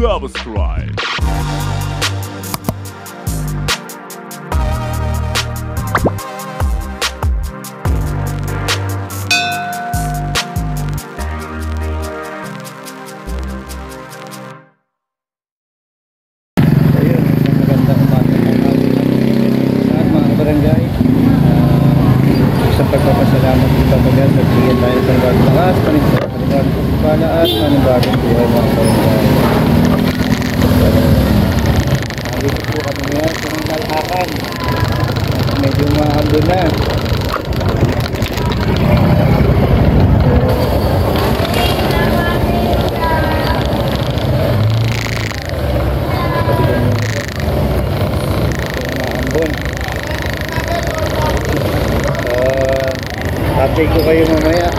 subscribe. Pagpapasalamat kita pagkat nagbigyan tayo ng panibagong lakas, panibagong pagpapala at panibagong buhay mga kabarangay. Dito po kami ngayon sa mga nalhakan. Medyo maambo na. Update ko kayo mamaya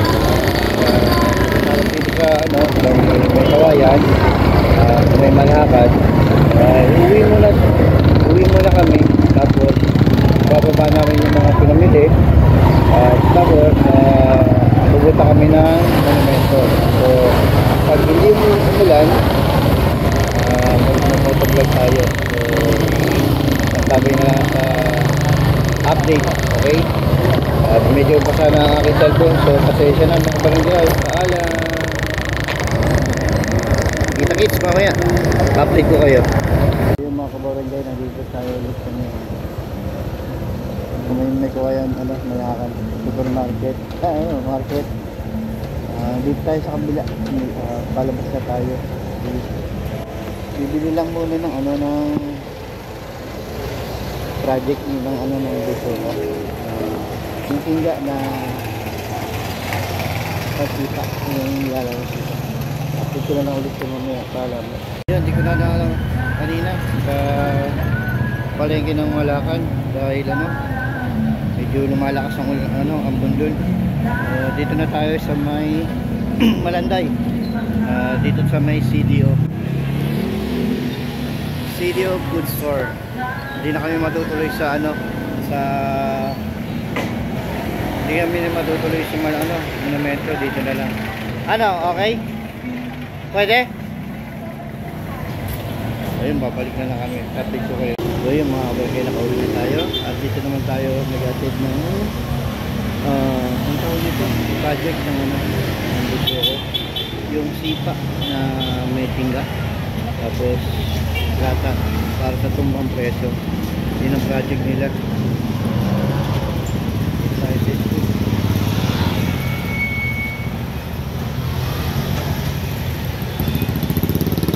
dito sa may kawayan, may malakad. Uwi muna kami, tapos bababa namin yung mga pinamili at tapos pupunta kami ng monumento. So pag hindi umulan, mag-motovlog tayo. So sabi na update, okay? At medyo basa na ang aking cellphone, so pasensya na mga barangay. Paalam. Kita-kits mamaya, update ko kayo. Yung mga kabarangay, nandito tayo ulit kami. May kawayan, malakan supermarket, market. Dito tayo sa kabila, palabas na tayo. Bibili lang muna ng project ng dito. Yung tingga na pagkita yung lalabas dito. Update ko na ulit ko mamaya. Paalam. Yan, di ko na alam kanina sa palengke ng Malacan dahil medyo lumalakas ang bundol. Dito na tayo sa may Malanday, dito sa may CDO Food Store. Hindi na kami matutuloy sa hindi kami na matutuloy sa monumento. Dito na lang. Okay? Pwede? Ayun, babalik na lang kami. Update ko kayo. So yun mga kabarangay, nakauwi na tayo. At dito naman tayo nag-attend ng ang tawag dito, project ng dito, yung sipa na may tingga. Tapos lata para sa tumbang presyo. Yun ang project nila.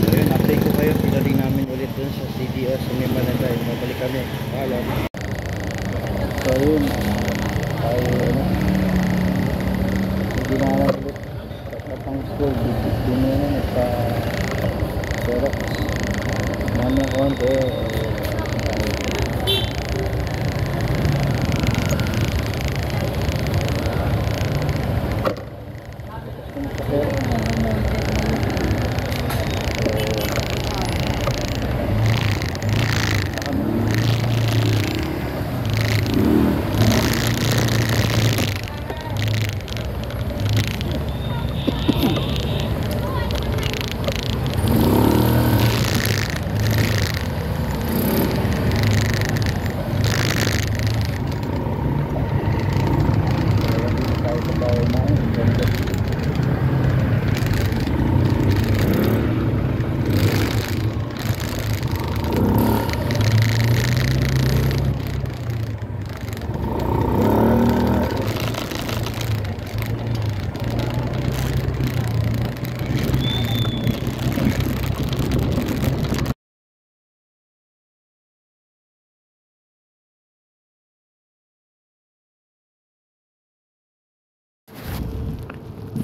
Ayun, update ko kayo. Pinali namin ulit dun sa CDO sa may Malanday. Mabalik kami. Paalam. So yun, hindi na naman ulit kapang school. Dito na yun nagpa-xerox namin konti.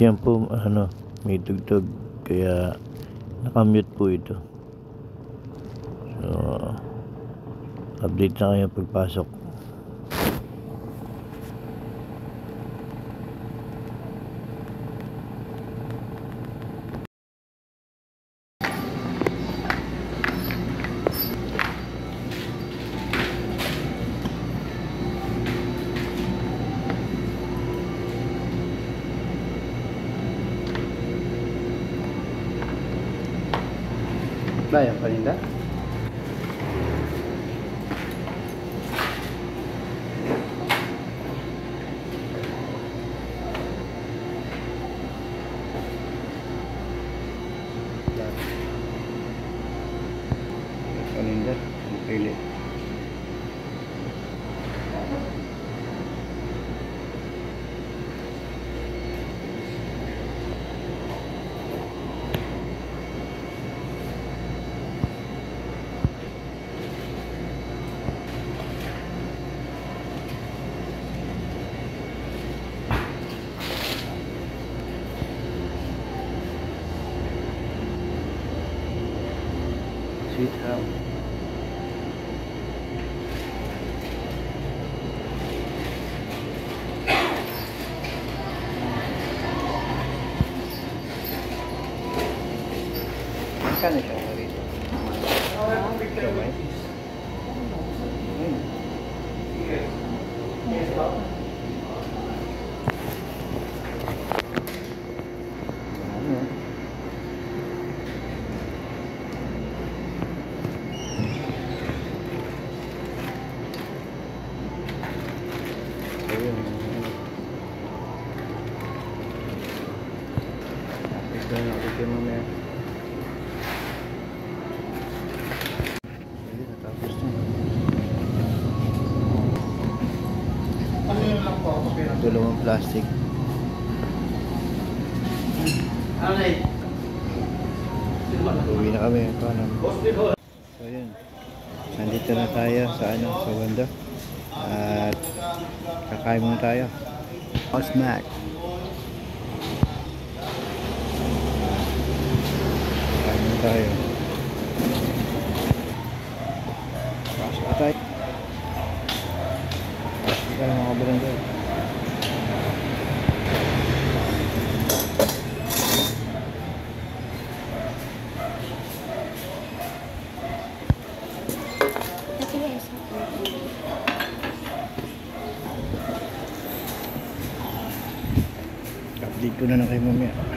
Yan po, may tugtog kaya nakamute po ito. So update na kayo pagpasok. Bayang paninda? Paninda, pili. Sweet ham. Magkano siya rito? Kamay. Ito na ako kayo mamaya. Ayun, natapos na. Dalawang plastic. Uwi na kami. So yun. Nandito na tayo sa sa banda. At kakain muna tayo. Snack. Kakain muna tayo. Pasok na tayo. Pasok na tayo mga barangay. Update ko na lang kayo mamaya.